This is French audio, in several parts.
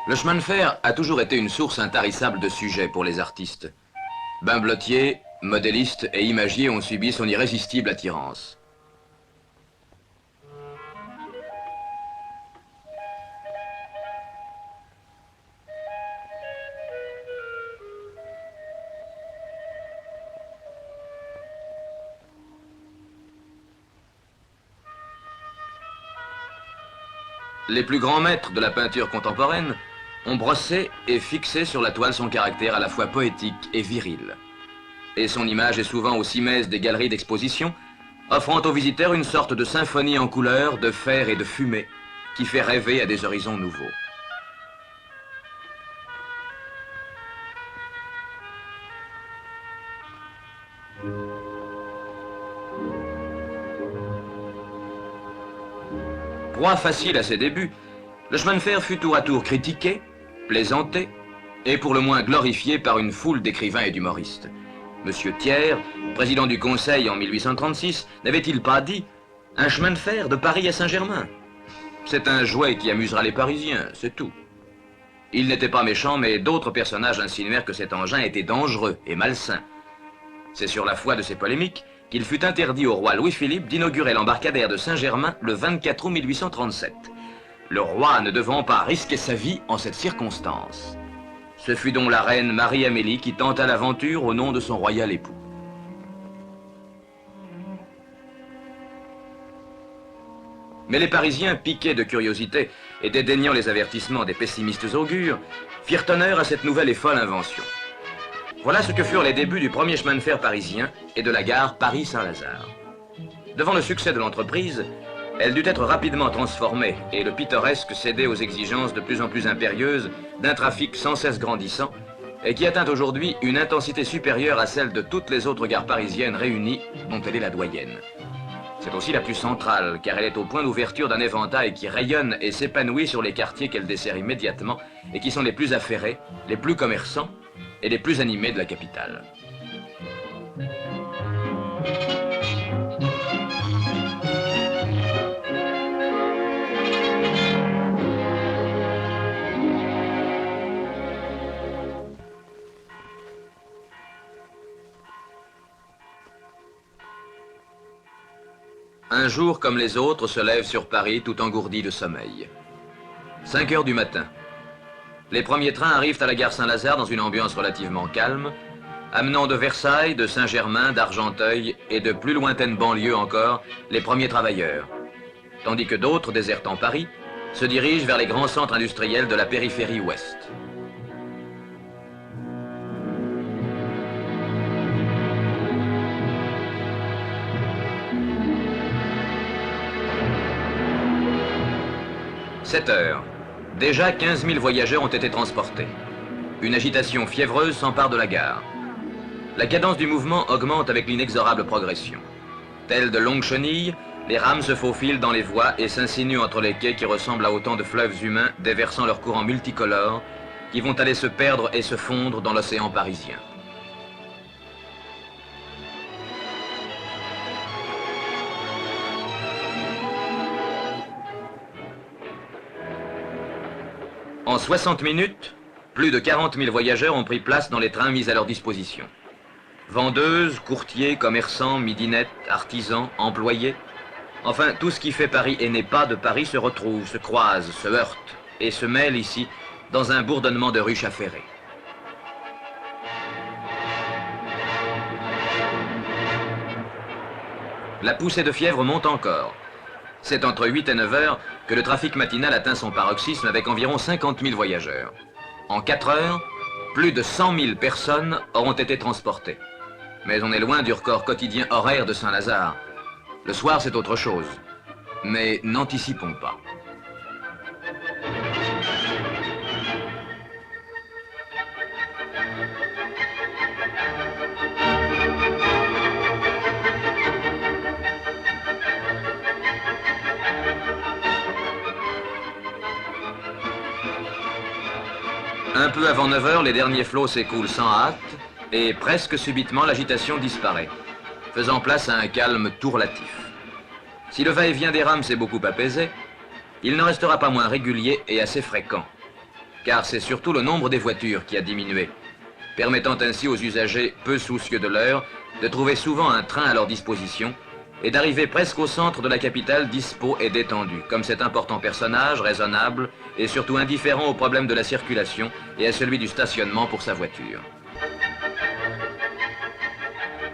Le chemin de fer a toujours été une source intarissable de sujets pour les artistes. Bimblottiers, modélistes et imagiers ont subi son irrésistible attirance. Les plus grands maîtres de la peinture contemporaine ont brossé et fixé sur la toile son caractère à la fois poétique et viril. Et son image est souvent au cimès des galeries d'exposition, offrant aux visiteurs une sorte de symphonie en couleurs, de fer et de fumée, qui fait rêver à des horizons nouveaux. Proie facile à ses débuts, le chemin de fer fut tour à tour critiqué, plaisanté et pour le moins glorifié par une foule d'écrivains et d'humoristes. Monsieur Thiers, président du Conseil en 1836, n'avait-il pas dit « Un chemin de fer de Paris à Saint-Germain ». C'est un jouet qui amusera les Parisiens, c'est tout. Il n'était pas méchant, mais d'autres personnages insinuèrent que cet engin était dangereux et malsain. C'est sur la foi de ces polémiques qu'il fut interdit au roi Louis-Philippe d'inaugurer l'embarcadère de Saint-Germain le 24 août 1837. Le roi ne devant pas risquer sa vie en cette circonstance. Ce fut donc la reine Marie-Amélie qui tenta l'aventure au nom de son royal époux. Mais les Parisiens, piqués de curiosité et dédaignant les avertissements des pessimistes augures, firent honneur à cette nouvelle et folle invention. Voilà ce que furent les débuts du premier chemin de fer parisien et de la gare Paris-Saint-Lazare. Devant le succès de l'entreprise, elle dut être rapidement transformée et le pittoresque cédait aux exigences de plus en plus impérieuses d'un trafic sans cesse grandissant et qui atteint aujourd'hui une intensité supérieure à celle de toutes les autres gares parisiennes réunies dont elle est la doyenne. C'est aussi la plus centrale car elle est au point d'ouverture d'un éventail qui rayonne et s'épanouit sur les quartiers qu'elle dessert immédiatement et qui sont les plus affairés, les plus commerçants et les plus animés de la capitale. Un jour comme les autres se lève sur Paris tout engourdi de sommeil. 5 heures du matin. Les premiers trains arrivent à la gare Saint-Lazare dans une ambiance relativement calme, amenant de Versailles, de Saint-Germain, d'Argenteuil et de plus lointaines banlieues encore les premiers travailleurs, tandis que d'autres, désertant Paris, se dirigent vers les grands centres industriels de la périphérie ouest. « 7 heures. Déjà 15 000 voyageurs ont été transportés. Une agitation fiévreuse s'empare de la gare. La cadence du mouvement augmente avec l'inexorable progression. Telles de longues chenilles, les rames se faufilent dans les voies et s'insinuent entre les quais qui ressemblent à autant de fleuves humains déversant leurs courants multicolores qui vont aller se perdre et se fondre dans l'océan parisien. En 60 minutes, plus de 40 000 voyageurs ont pris place dans les trains mis à leur disposition. Vendeuses, courtiers, commerçants, midinettes, artisans, employés, enfin tout ce qui fait Paris et n'est pas de Paris se retrouve, se croise, se heurte et se mêle ici dans un bourdonnement de ruches affairées. La poussée de fièvre monte encore. C'est entre 8 et 9 heures que le trafic matinal atteint son paroxysme avec environ 50 000 voyageurs. En 4 heures, plus de 100 000 personnes auront été transportées. Mais on est loin du record quotidien horaire de Saint-Lazare. Le soir, c'est autre chose. Mais n'anticipons pas. Un peu avant 9 heures, les derniers flots s'écoulent sans hâte et presque subitement l'agitation disparaît, faisant place à un calme tout relatif. Si le va-et-vient des rames s'est beaucoup apaisé, il n'en restera pas moins régulier et assez fréquent. car c'est surtout le nombre des voitures qui a diminué, permettant ainsi aux usagers peu soucieux de l'heure de trouver souvent un train à leur disposition et d'arriver presque au centre de la capitale dispos et détendu, comme cet important personnage raisonnable et surtout indifférent au problème de la circulation et à celui du stationnement pour sa voiture.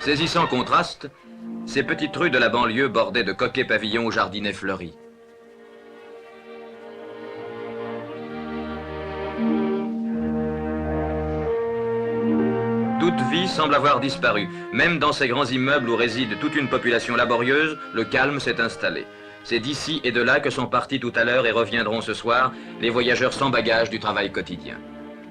Saisissant contraste, ces petites rues de la banlieue bordées de coquets pavillons aux jardinets fleuris. Toute vie semble avoir disparu. Même dans ces grands immeubles où réside toute une population laborieuse, le calme s'est installé. C'est d'ici et de là que sont partis tout à l'heure et reviendront ce soir les voyageurs sans bagages du travail quotidien.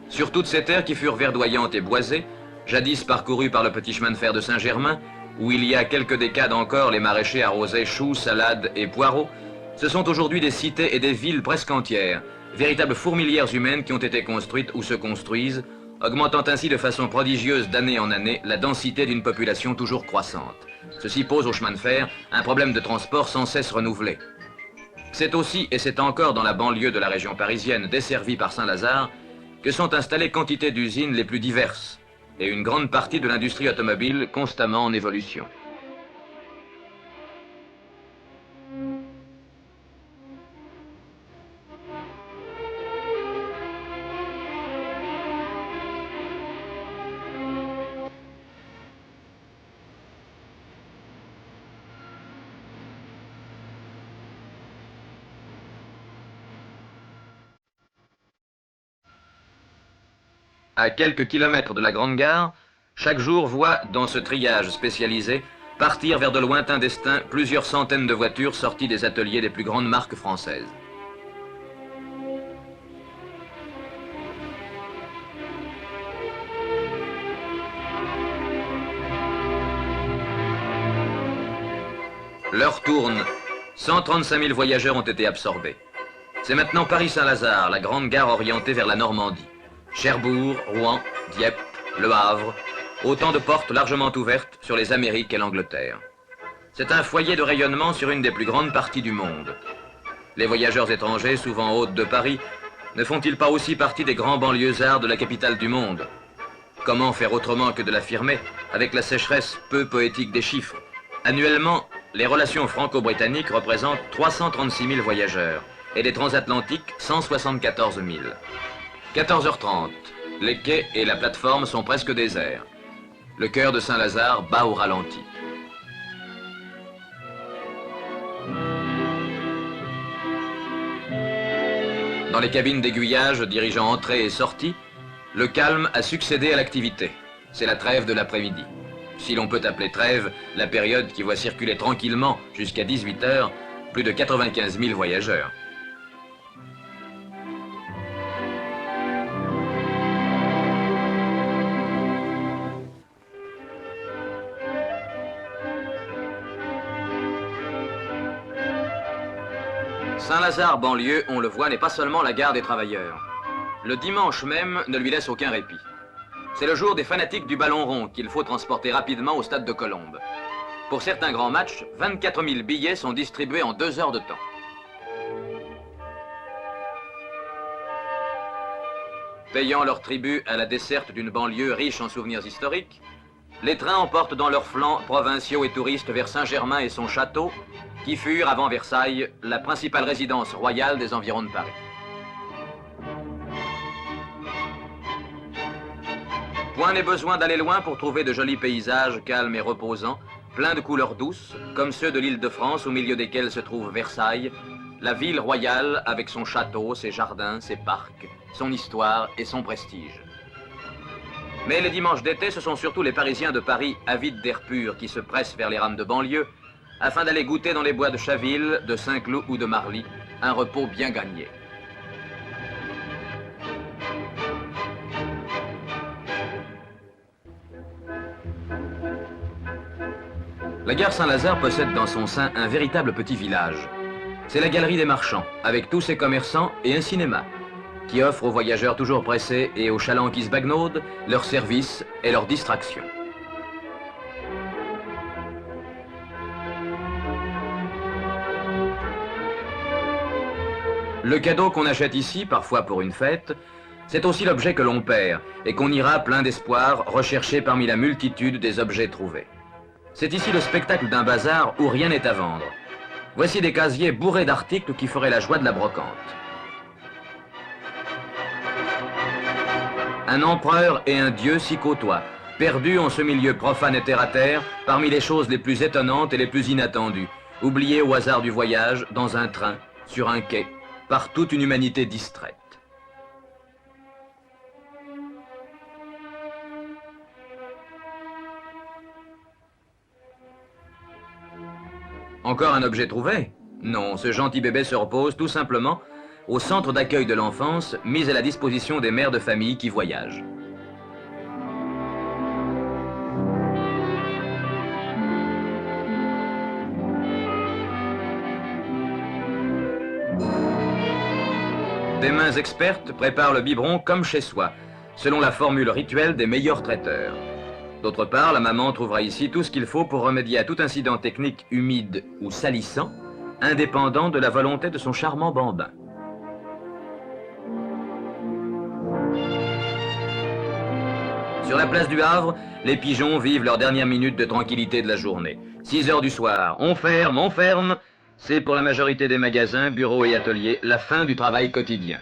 Sur toutes ces terres qui furent verdoyantes et boisées, jadis parcourues par le petit chemin de fer de Saint-Germain, où il y a quelques décades encore les maraîchers arrosaient choux, salades et poireaux, ce sont aujourd'hui des cités et des villes presque entières, véritables fourmilières humaines qui ont été construites ou se construisent, augmentant ainsi de façon prodigieuse d'année en année la densité d'une population toujours croissante. Ceci pose au chemin de fer un problème de transport sans cesse renouvelé. C'est aussi, et c'est encore dans la banlieue de la région parisienne desservie par Saint-Lazare, que sont installées quantité d'usines les plus diverses, et une grande partie de l'industrie automobile constamment en évolution. À quelques kilomètres de la Grande Gare, chaque jour voit, dans ce triage spécialisé, partir vers de lointains destins plusieurs centaines de voitures sorties des ateliers des plus grandes marques françaises. L'heure tourne. 135 000 voyageurs ont été absorbés. C'est maintenant Paris-Saint-Lazare, la grande gare orientée vers la Normandie. Cherbourg, Rouen, Dieppe, Le Havre, autant de portes largement ouvertes sur les Amériques et l'Angleterre. C'est un foyer de rayonnement sur une des plus grandes parties du monde. Les voyageurs étrangers, souvent hôtes de Paris, ne font-ils pas aussi partie des grands banlieusards de la capitale du monde? Comment faire autrement que de l'affirmer avec la sécheresse peu poétique des chiffres? Annuellement, les relations franco-britanniques représentent 336 000 voyageurs et les transatlantiques 174 000. 14h30, les quais et la plateforme sont presque déserts. Le cœur de Saint-Lazare bat au ralenti. Dans les cabines d'aiguillage dirigeant entrée et sortie, le calme a succédé à l'activité. C'est la trêve de l'après-midi. Si l'on peut appeler trêve la période qui voit circuler tranquillement jusqu'à 18h plus de 95 000 voyageurs. Saint-Lazare banlieue, on le voit, n'est pas seulement la gare des travailleurs. Le dimanche même ne lui laisse aucun répit. C'est le jour des fanatiques du ballon rond qu'il faut transporter rapidement au stade de Colombes. Pour certains grands matchs, 24 000 billets sont distribués en 2 heures de temps. Payant leur tribut à la desserte d'une banlieue riche en souvenirs historiques, les trains emportent dans leurs flancs provinciaux et touristes vers Saint-Germain et son château, qui furent, avant Versailles, la principale résidence royale des environs de Paris. Point n'est besoin d'aller loin pour trouver de jolis paysages calmes et reposants, pleins de couleurs douces, comme ceux de l'Île-de-France au milieu desquels se trouve Versailles, la ville royale avec son château, ses jardins, ses parcs, son histoire et son prestige. Mais les dimanches d'été, ce sont surtout les Parisiens de Paris, avides d'air pur, qui se pressent vers les rames de banlieue, afin d'aller goûter dans les bois de Chaville, de Saint-Cloud ou de Marly, un repos bien gagné. La gare Saint-Lazare possède dans son sein un véritable petit village. C'est la galerie des marchands, avec tous ses commerçants et un cinéma, qui offre aux voyageurs toujours pressés et aux chalands qui se bagnaudent leurs services et leurs distractions. Le cadeau qu'on achète ici, parfois pour une fête, C'est aussi l'objet que l'on perd et qu'on ira plein d'espoir rechercher parmi la multitude des objets trouvés. C'est ici le spectacle d'un bazar où rien n'est à vendre. Voici des casiers bourrés d'articles qui feraient la joie de la brocante. Un empereur et un dieu s'y côtoient, perdus en ce milieu profane et terre-à-terre, parmi les choses les plus étonnantes et les plus inattendues, oubliés au hasard du voyage, dans un train, sur un quai, par toute une humanité distraite. Encore un objet trouvé? Non, ce gentil bébé se repose tout simplement au centre d'accueil de l'enfance, mis à la disposition des mères de famille qui voyagent. Des mains expertes préparent le biberon comme chez soi, selon la formule rituelle des meilleurs traiteurs. D'autre part, la maman trouvera ici tout ce qu'il faut pour remédier à tout incident technique humide ou salissant, indépendant de la volonté de son charmant bambin. Sur la place du Havre, les pigeons vivent leurs dernières minutes de tranquillité de la journée. 6 heures du soir, on ferme. C'est pour la majorité des magasins, bureaux et ateliers la fin du travail quotidien.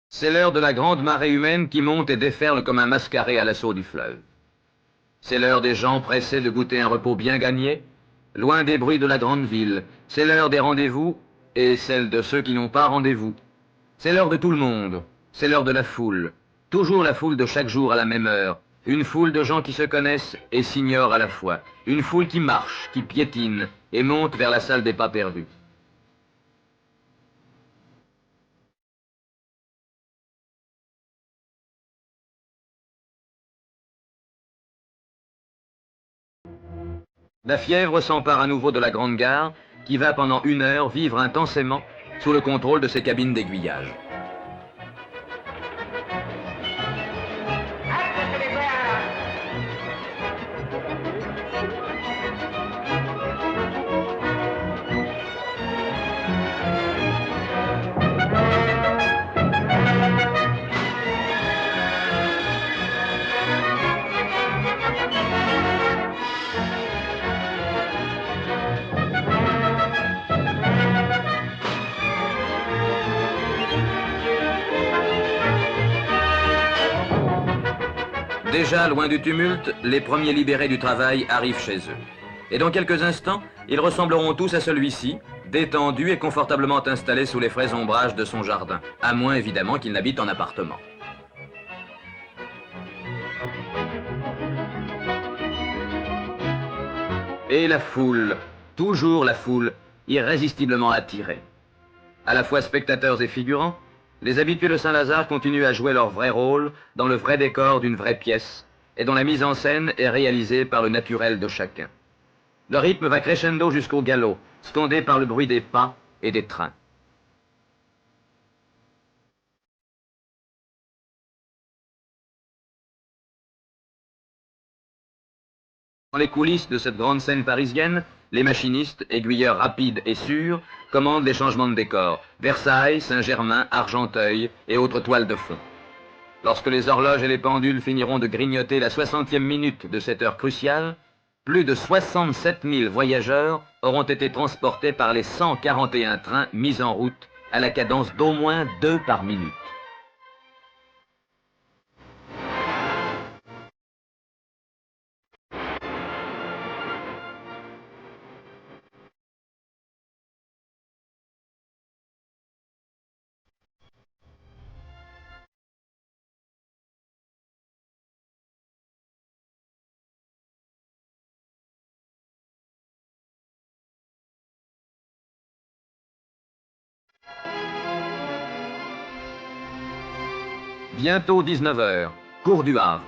C'est l'heure de la grande marée humaine qui monte et déferle comme un mascaré à l'assaut du fleuve. C'est l'heure des gens pressés de goûter un repos bien gagné, loin des bruits de la grande ville. C'est l'heure des rendez-vous et celle de ceux qui n'ont pas rendez-vous. C'est l'heure de tout le monde, c'est l'heure de la foule. Toujours la foule de chaque jour à la même heure. Une foule de gens qui se connaissent et s'ignorent à la fois. Une foule qui marche, qui piétine et monte vers la salle des pas perdus. La fièvre s'empare à nouveau de la grande gare, qui va pendant 1 heure vivre intensément sous le contrôle de ses cabines d'aiguillage. Déjà loin du tumulte, les premiers libérés du travail arrivent chez eux. Et dans quelques instants, ils ressembleront tous à celui-ci, détendus et confortablement installés sous les frais ombrages de son jardin, à moins évidemment qu'ils n'habitent en appartement. Et la foule, toujours la foule, irrésistiblement attirée. À la fois spectateurs et figurants, les habitués de Saint-Lazare continuent à jouer leur vrai rôle dans le vrai décor d'une vraie pièce et dont la mise en scène est réalisée par le naturel de chacun. Le rythme va crescendo jusqu'au galop, scandé par le bruit des pas et des trains. Dans les coulisses de cette grande scène parisienne, les machinistes, aiguilleurs rapides et sûrs, commandent les changements de décor. Versailles, Saint-Germain, Argenteuil et autres toiles de fond. Lorsque les horloges et les pendules finiront de grignoter la 60e minute de cette heure cruciale, plus de 67 000 voyageurs auront été transportés par les 141 trains mis en route à la cadence d'au moins 2 par minute. Bientôt 19 heures, cours du Havre.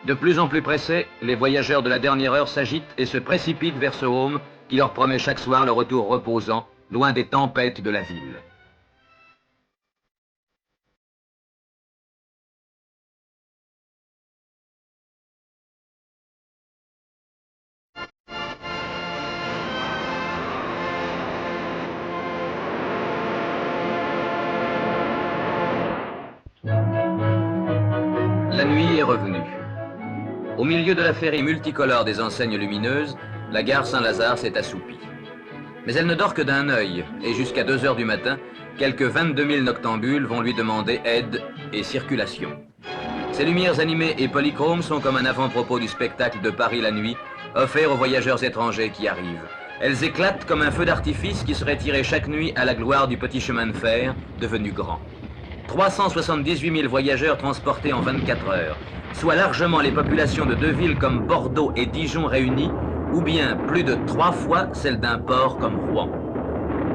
De plus en plus pressés, les voyageurs de la dernière heure s'agitent et se précipitent vers ce home qui leur promet chaque soir le retour reposant, loin des tempêtes de la ville. La nuit est revenue. Au milieu de la féerie multicolore des enseignes lumineuses, la gare Saint-Lazare s'est assoupie. Mais elle ne dort que d'un œil, et jusqu'à 2 heures du matin, quelques 22 000 noctambules vont lui demander aide et circulation. Ces lumières animées et polychromes sont comme un avant-propos du spectacle de Paris la nuit, offert aux voyageurs étrangers qui arrivent. Elles éclatent comme un feu d'artifice qui serait tiré chaque nuit à la gloire du petit chemin de fer, devenu grand. 378 000 voyageurs transportés en 24 heures, soit largement les populations de 2 villes comme Bordeaux et Dijon réunies, ou bien plus de 3 fois celle d'un port comme Rouen.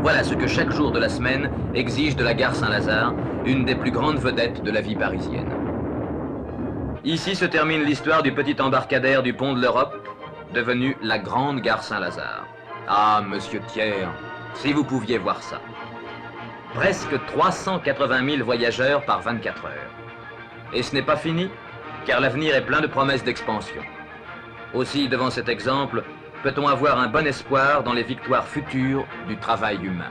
Voilà ce que chaque jour de la semaine exige de la gare Saint-Lazare, une des plus grandes vedettes de la vie parisienne. Ici se termine l'histoire du petit embarcadère du pont de l'Europe, devenu la grande gare Saint-Lazare. Ah, monsieur Thiers, si vous pouviez voir ça. Presque 380 000 voyageurs par 24 heures. Et ce n'est pas fini, car l'avenir est plein de promesses d'expansion. Aussi, devant cet exemple, peut-on avoir un bon espoir dans les victoires futures du travail humain.